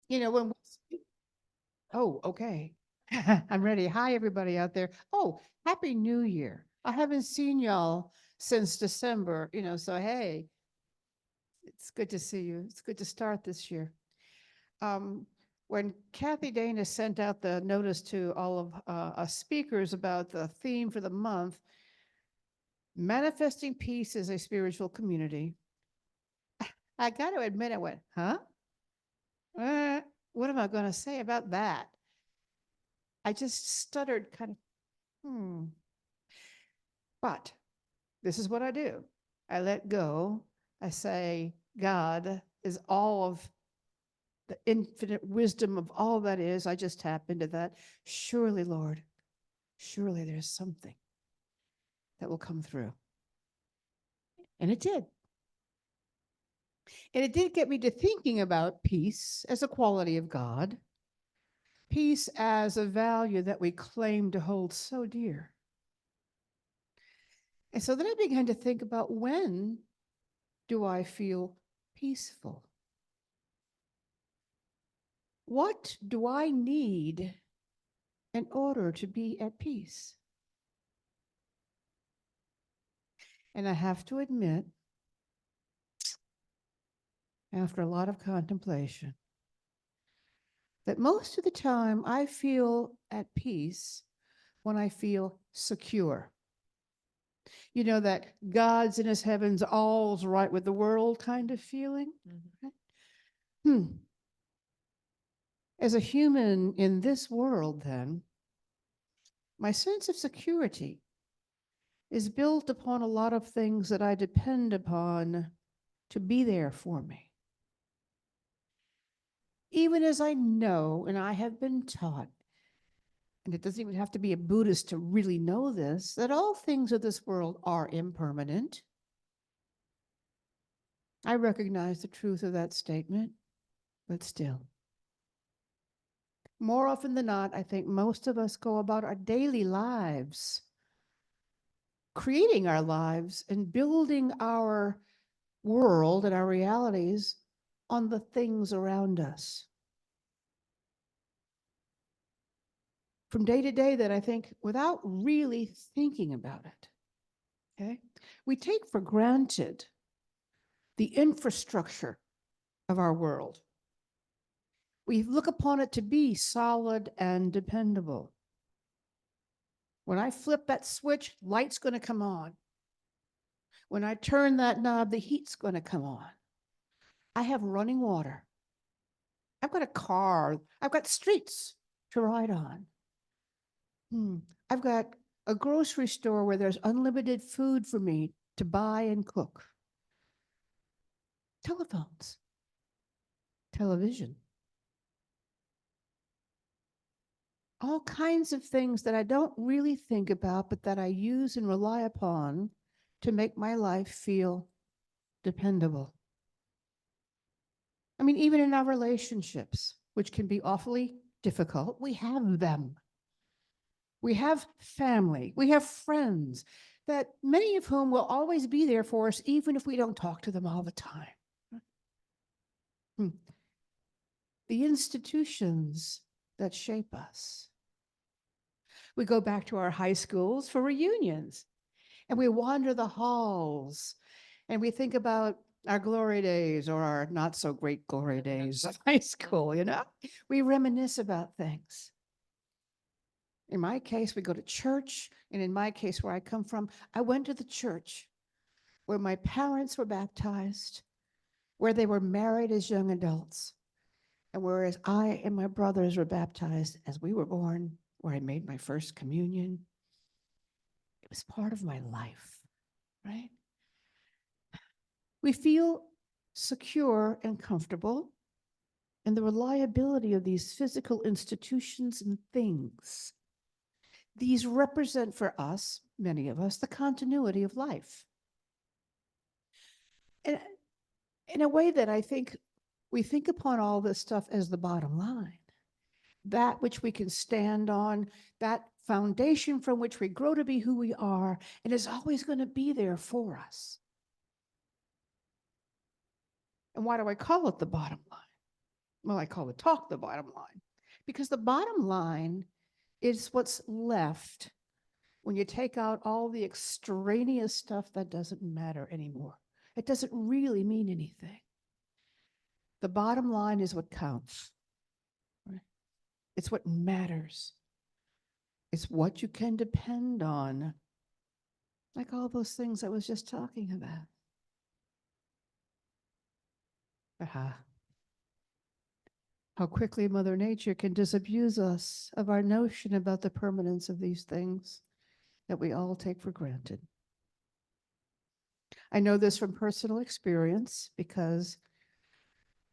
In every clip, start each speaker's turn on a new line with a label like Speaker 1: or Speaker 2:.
Speaker 1: When oh, okay. I'm ready. Hi, everybody out there. Oh, Happy New Year. I haven't seen y'all since December, so hey, it's good to see you. It's good to start this year. Um, when Kathy Dana sent out the notice to all of us speakers about the theme for the month, manifesting peace as a spiritual community, I got to admit, I went, huh? Uh, what am I going to say about that? I just stuttered, kind of, hmm. But this is what I do. I let go. I say, God is all of the infinite wisdom of all that is. I just tap into that. Surely, Lord, surely there's something that will come through. And it did. And it did get me to thinking about peace as a quality of God, peace as a value that we claim to hold so dear. And so then I began to think about, when do I feel peaceful? What do I need in order to be at peace? And I have to admit, after a lot of contemplation, that most of the time I feel at peace when I feel secure. You know, that God's in his heavens, all's right with the world kind of feeling. Hmm. As a human in this world, then, my sense of security is built upon a lot of things that I depend upon to be there for me. Even as I know, and I have been taught, and it doesn't even have to be a Buddhist to really know this, that all things of this world are impermanent. I recognize the truth of that statement, but still. More often than not, I think most of us go about our daily lives, creating our lives and building our world and our realities on the things around us. From day to day, that I think, without really thinking about it, okay, we take for granted the infrastructure of our world. We look upon it to be solid and dependable. When I flip that switch, light's going to come on. When I turn that knob, the heat's going to come on. I have running water. I've got a car. I've got streets to ride on. I've got a grocery store where there's unlimited food for me to buy and cook. Telephones, television, all kinds of things that I don't really think about, but that I use and rely upon to make my life feel dependable. I mean, even in our relationships, which can be awfully difficult, we have them. We have family, we have friends, that many of whom will always be there for us, even if we don't talk to them all the time. The institutions that shape us. We go back to our high schools for reunions, and we wander the halls, and we think about our glory days or our not so great glory days of high school, We reminisce about things. In my case, we go to church, and in my case, where I come from, I went to the church where my parents were baptized, where they were married as young adults, and whereas I and my brothers were baptized as we were born, where I made my first communion. It was part of my life, right? We feel secure and comfortable in the reliability of these physical institutions and things. These represent for us, many of us, the continuity of life. And in a way that I think we think upon all this stuff as the bottom line, that which we can stand on, that foundation from which we grow to be who we are, and is always going to be there for us. And why do I call it the bottom line? well, I call the talk the bottom line, because the bottom line is what's left when you take out all the extraneous stuff that doesn't matter anymore. It doesn't really mean anything. The bottom line is what counts. Right? It's what matters. It's what you can depend on. Like all those things I was just talking about. Aha. How quickly Mother Nature can disabuse us of our notion about the permanence of these things that we all take for granted. I know this from personal experience because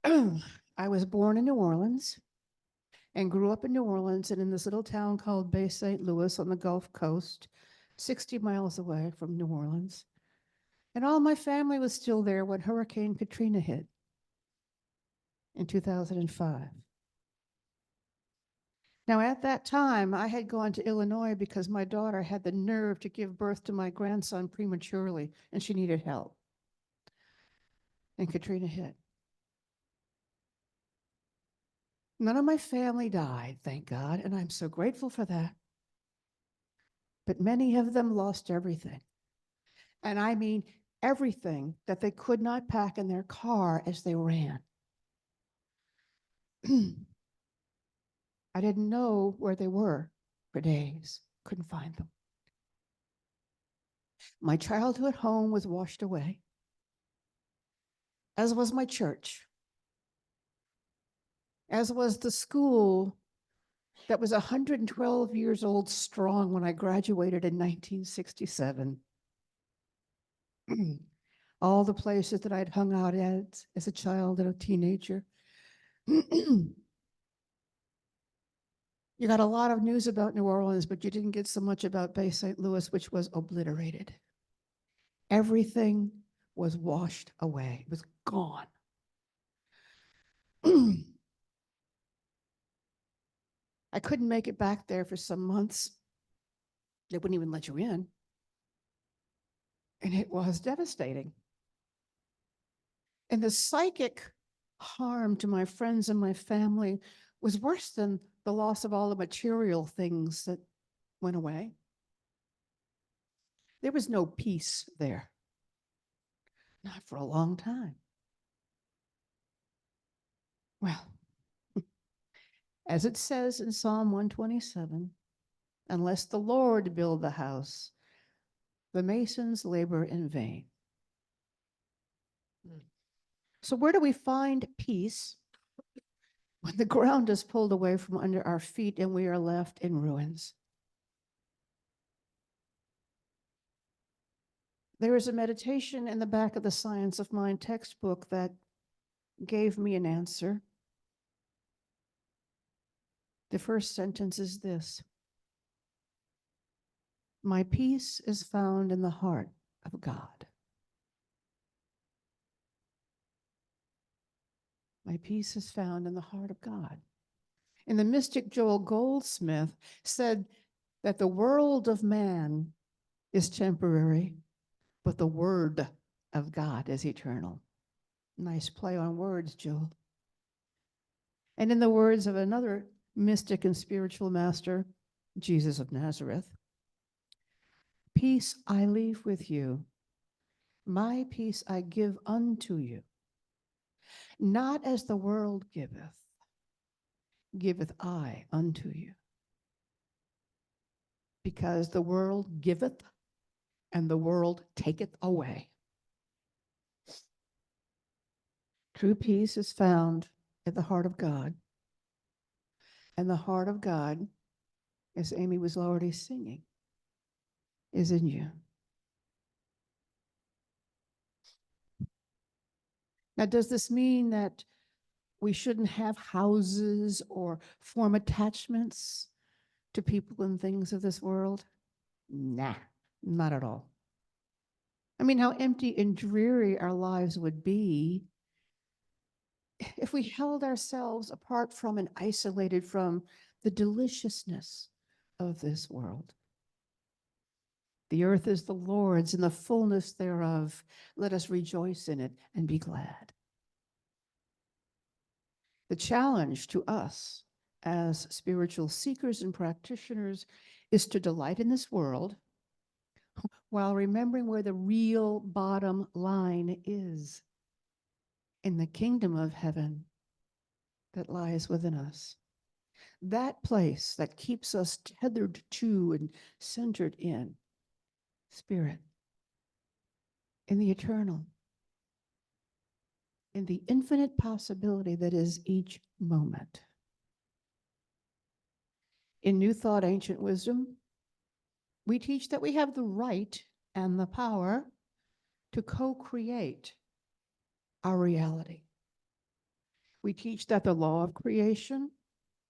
Speaker 1: I was born in New Orleans and grew up in New Orleans and in this little town called Bay St. Louis on the Gulf Coast, 60 miles away from New Orleans. And all my family was still there when Hurricane Katrina hit in 2005. Now, at that time, I had gone to Illinois because my daughter had the nerve to give birth to my grandson prematurely, and she needed help. And Katrina hit. None of my family died, thank God, and I'm so grateful for that. But many of them lost everything. And I mean everything that they could not pack in their car as they ran. I didn't know where they were for days, couldn't find them. My childhood home was washed away, as was my church, as was the school that was 112 years old strong when I graduated in 1967. All the places that I'd hung out at as a child and a teenager. You got a lot of news about New Orleans, but you didn't get so much about Bay St. Louis, which was obliterated. Everything was washed away. It was gone. I couldn't make it back there for some months. They wouldn't even let you in. And it was devastating. And the psychic harm to my friends and my family was worse than the loss of all the material things that went away. There was no peace there. Not for a long time. Well, as it says in Psalm 127, unless the Lord build the house, the masons labor in vain. So where do we find peace when the ground is pulled away from under our feet and we are left in ruins? There is a meditation in the back of the Science of Mind textbook that gave me an answer. The first sentence is this: my peace is found in the heart of God. My peace is found in the heart of God. And the mystic Joel Goldsmith said that the world of man is temporary, but the word of God is eternal. Nice play on words, Joel. And in the words of another mystic and spiritual master, Jesus of Nazareth, peace I leave with you, my peace I give unto you. Not as the world giveth I unto you. Because the world giveth and the world taketh away. True peace is found at the heart of God. And the heart of God, as Amy was already singing, is in you. Now, does this mean that we shouldn't have houses or form attachments to people and things of this world? Nah, not at all. I mean, how empty and dreary our lives would be if we held ourselves apart from and isolated from the deliciousness of this world. The earth is the Lord's and the fullness thereof. Let us rejoice in it and be glad. The challenge to us as spiritual seekers and practitioners is to delight in this world while remembering where the real bottom line is in the kingdom of heaven that lies within us. That place that keeps us tethered to and centered in spirit, in the eternal, in the infinite possibility that is each moment. In New Thought, Ancient Wisdom, we teach that we have the right and the power to co-create our reality. We teach that the law of creation,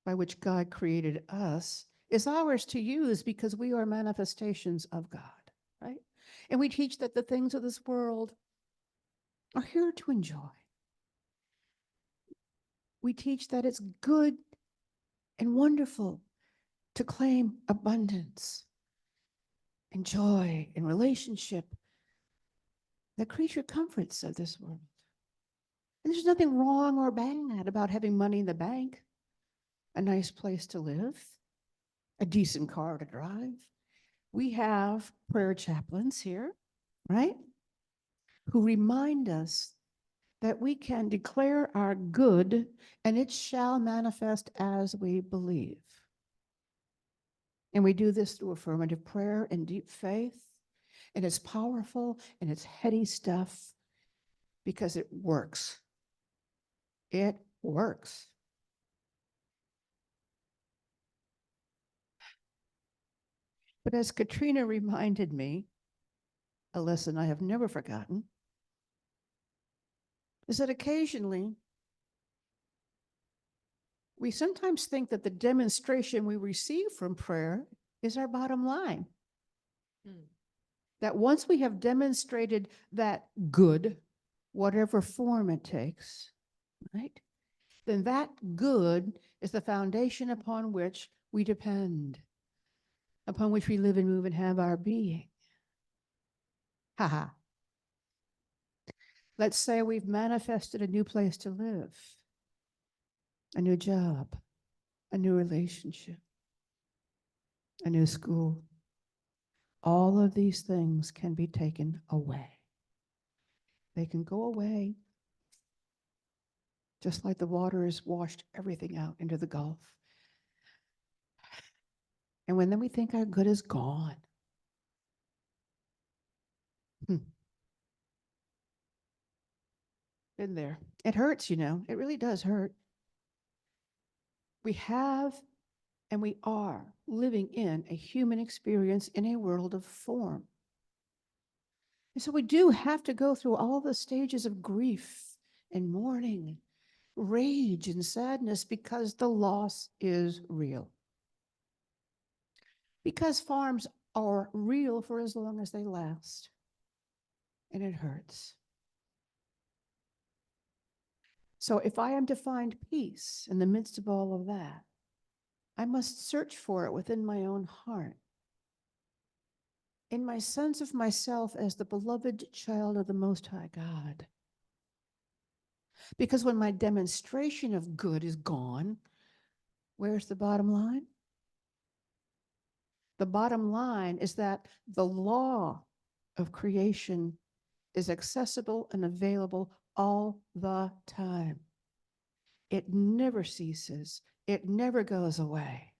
Speaker 1: by which God created us, is ours to use because we are manifestations of God, right? And we teach that the things of this world are here to enjoy. We teach that it's good and wonderful to claim abundance and joy and relationship, the creature comforts of this world. And there's nothing wrong or bad about having money in the bank, a nice place to live, a decent car to drive. We have prayer chaplains here, right? Who remind us that we can declare our good and it shall manifest as we believe. And we do this through affirmative prayer and deep faith. And it's powerful and it's heady stuff because it works. It works. But as Katrina reminded me, a lesson I have never forgotten, is that occasionally we sometimes think that the demonstration we receive from prayer is our bottom line. That once we have demonstrated that good, whatever form it takes, right? Then that good is the foundation upon which we depend, upon which we live and move and have our being. Haha. Let's say we've manifested a new place to live, a new job, a new relationship, a new school. All of these things can be taken away. They can go away just like the water has washed everything out into the Gulf. And when then we think our good is gone. Been there. It hurts, you know. It really does hurt. We have and we are living in a human experience in a world of form. And so we do have to go through all the stages of grief and mourning, rage and sadness because the loss is real. Because farms are real for as long as they last. And it hurts. So if I am to find peace in the midst of all of that, I must search for it within my own heart. In my sense of myself as the beloved child of the Most High God. Because when my demonstration of good is gone, where's the bottom line? The bottom line is that the law of creation is accessible and available all the time. It never ceases. It never goes away.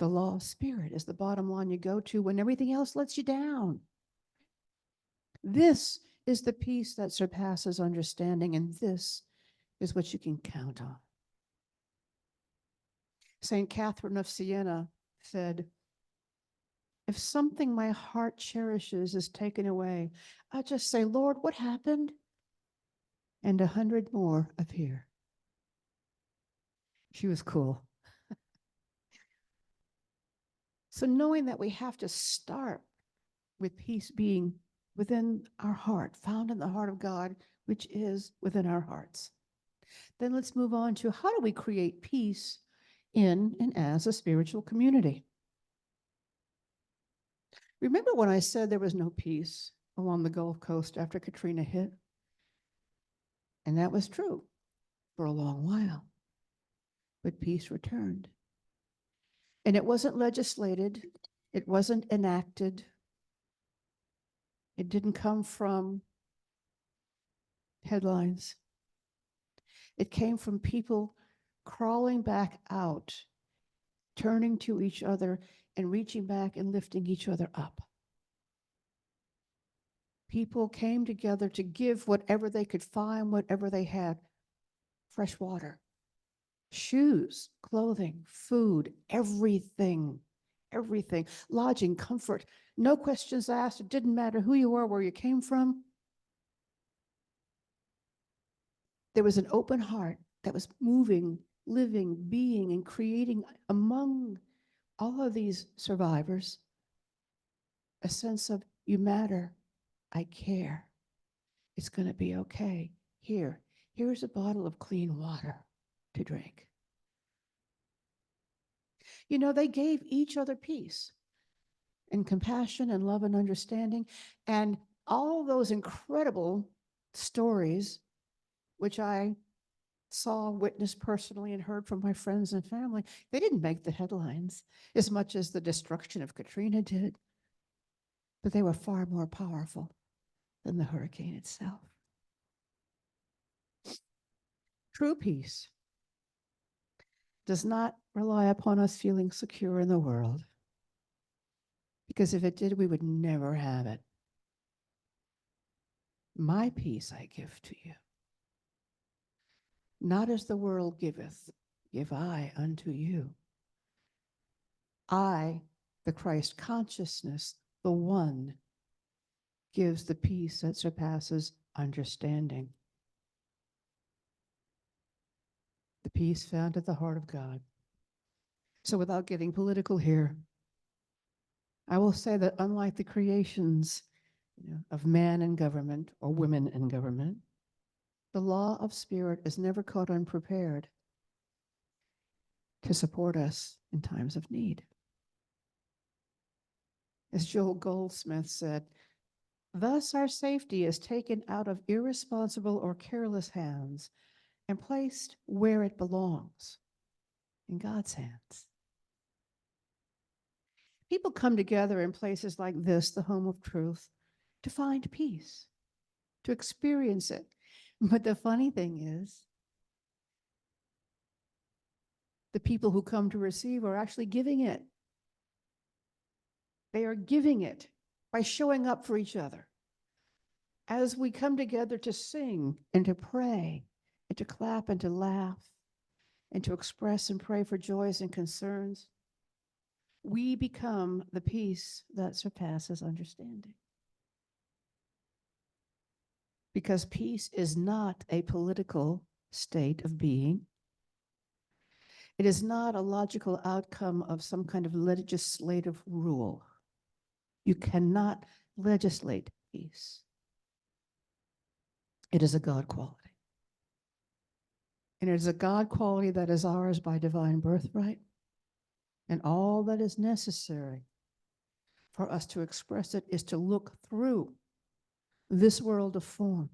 Speaker 1: The law of spirit is the bottom line you go to when everything else lets you down. This is the peace that surpasses understanding, and this is what you can count on. St. Catherine of Siena said, if something my heart cherishes is taken away, I just say, Lord, what happened? And 100 more appear. She was cool. So knowing that we have to start with peace being within our heart, found in the heart of God, which is within our hearts. Then let's move on to how do we create peace in and as a spiritual community? Remember when I said there was no peace along the Gulf Coast after Katrina hit? And that was true. for a long while, but peace returned. And it wasn't legislated, it wasn't enacted, it didn't come from headlines. It came from people crawling back out, turning to each other and reaching back and lifting each other up. People came together to give whatever they could find, whatever they had: fresh water, shoes, clothing, food, everything, everything, lodging, comfort, no questions asked. It didn't matter who you were, where you came from. There was an open heart that was moving, living, being, and creating among all of these survivors a sense of, you matter, I care, it's going to be okay. Here's a bottle of clean water to drink. You know, they gave each other peace and compassion and love and understanding. And all those incredible stories, which I saw, witnessed personally, and heard from my friends and family, they didn't make the headlines as much as the destruction of Katrina did. But they were far more powerful than the hurricane itself. True peace does not rely upon us feeling secure in the world, because if it did, we would never have it. My peace I give to you. Not as the world giveth, give I unto you. I, the Christ consciousness, the one, gives the peace that surpasses understanding. The peace found at the heart of God. So without getting political here, I will say that unlike the creations of man in government or women in government, the law of spirit is never caught unprepared to support us in times of need. As Joel Goldsmith said, thus our safety is taken out of irresponsible or careless hands and placed where it belongs, in God's hands. People come together in places like this, the home of truth, to find peace, to experience it. But the funny thing is, the people who come to receive are actually giving it. They are giving it by showing up for each other. As we come together to sing and to pray and to clap and to laugh and to express and pray for joys and concerns, we become the peace that surpasses understanding. Because peace is not a political state of being. It is not a logical outcome of some kind of legislative rule. You cannot legislate peace. It is a God quality. And it is a God quality that is ours by divine birthright. And all that is necessary for us to express it is to look through this world of form,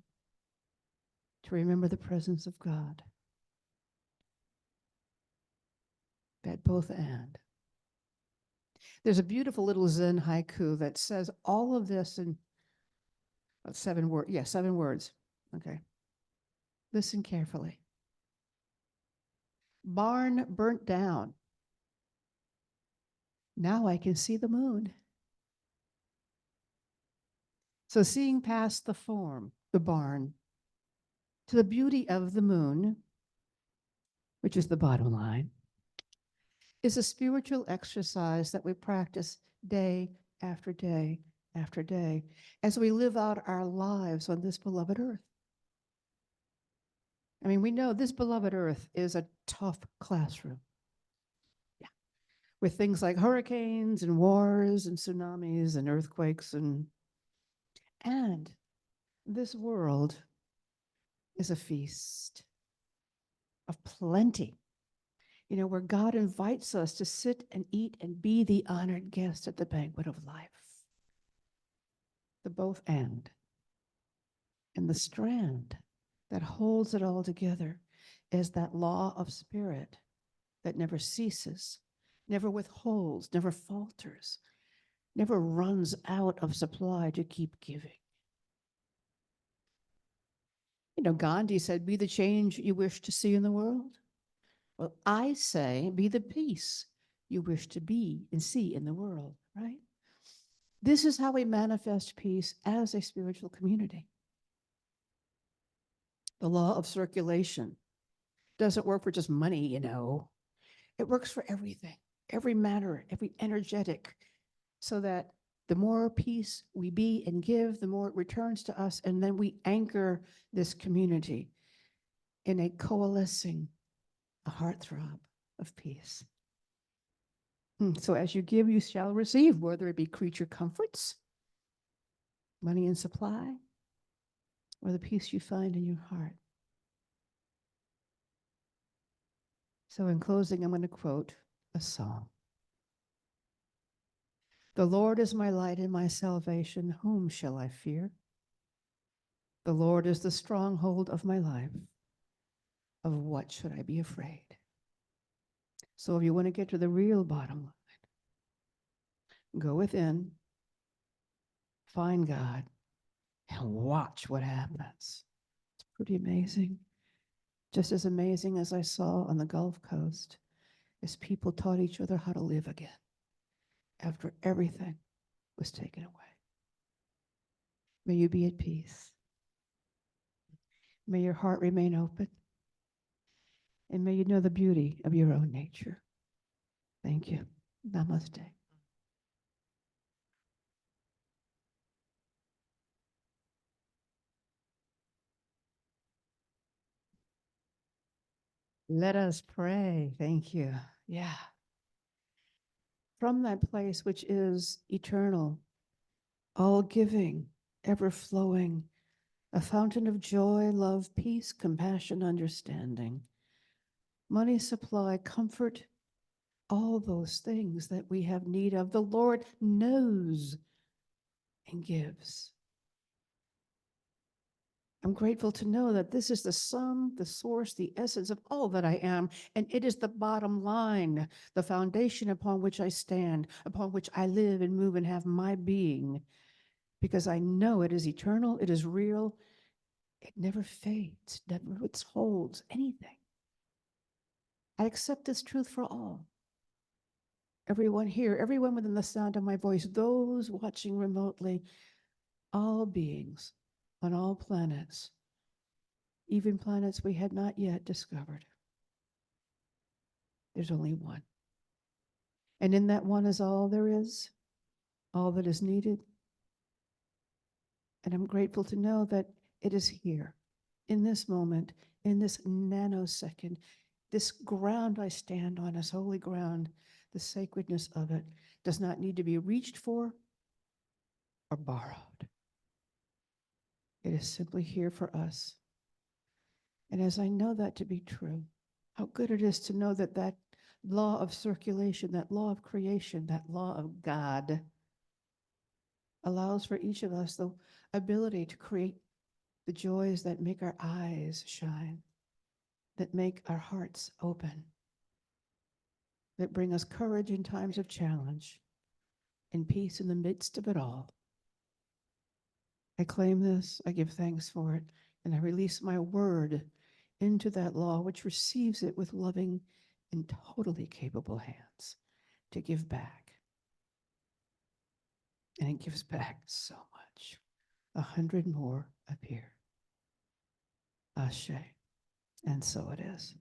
Speaker 1: to remember the presence of God. That both and. There's a beautiful little Zen haiku that says all of this in 7 words. Yeah, 7 words. Okay. Listen carefully. Barn burnt down. Now I can see the moon. So seeing past the form, the barn, to the beauty of the moon, which is the bottom line, is a spiritual exercise that we practice day after day after day as we live out our lives on this beloved earth. I mean, we know this beloved earth is a tough classroom. Yeah. With things like hurricanes and wars and tsunamis and earthquakes and this world is a feast of plenty, where God invites us to sit and eat and be the honored guest at the banquet of life. The both and the strand that holds it all together is that law of spirit that never ceases, never withholds, never falters, never runs out of supply to keep giving. You know, Gandhi said, be the change you wish to see in the world. Well, I say, be the peace you wish to be and see in the world, right? This is how we manifest peace as a spiritual community. The law of circulation doesn't work for just money, you know. It works for everything, every matter, every energetic, so that the more peace we be and give, the more it returns to us, and then we anchor this community in a coalescing, a heartthrob of peace. So as you give, you shall receive, whether it be creature comforts, money and supply, or the peace you find in your heart. So in closing, I'm going to quote a song. The Lord is my light and my salvation. Whom shall I fear? The Lord is the stronghold of my life. Of what should I be afraid? So if you want to get to the real bottom line, go within, find God, and watch what happens. It's pretty amazing. Just as amazing as I saw on the Gulf Coast as people taught each other how to live again after everything was taken away. May you be at peace. May your heart remain open. And may you know the beauty of your own nature. Thank you. Namaste. Let us pray. Thank you. Yeah. From that place which is eternal, all giving, ever flowing, a fountain of joy, love, peace, compassion, understanding, money supply, comfort, all those things that we have need of, the Lord knows and gives. I'm grateful to know that this is the sum, the source, the essence of all that I am, and it is the bottom line, the foundation upon which I stand, upon which I live and move and have my being, because I know it is eternal, it is real, it never fades, never withholds anything. I accept this truth for all. Everyone here, everyone within the sound of my voice, those watching remotely, all beings on all planets, even planets we had not yet discovered. There's only one. And in that one is all there is, all that is needed. And I'm grateful to know that it is here, in this moment, in this nanosecond, this ground I stand on, this holy ground, the sacredness of it does not need to be reached for or borrowed. It is simply here for us. And as I know that to be true, how good it is to know that that law of circulation, that law of creation, that law of God allows for each of us the ability to create the joys that make our eyes shine, that make our hearts open, that bring us courage in times of challenge and peace in the midst of it all. I claim this, I give thanks for it, and I release my word into that law, which receives it with loving and totally capable hands to give back. And it gives back so much. 100 more appear. Ashe. And so it is.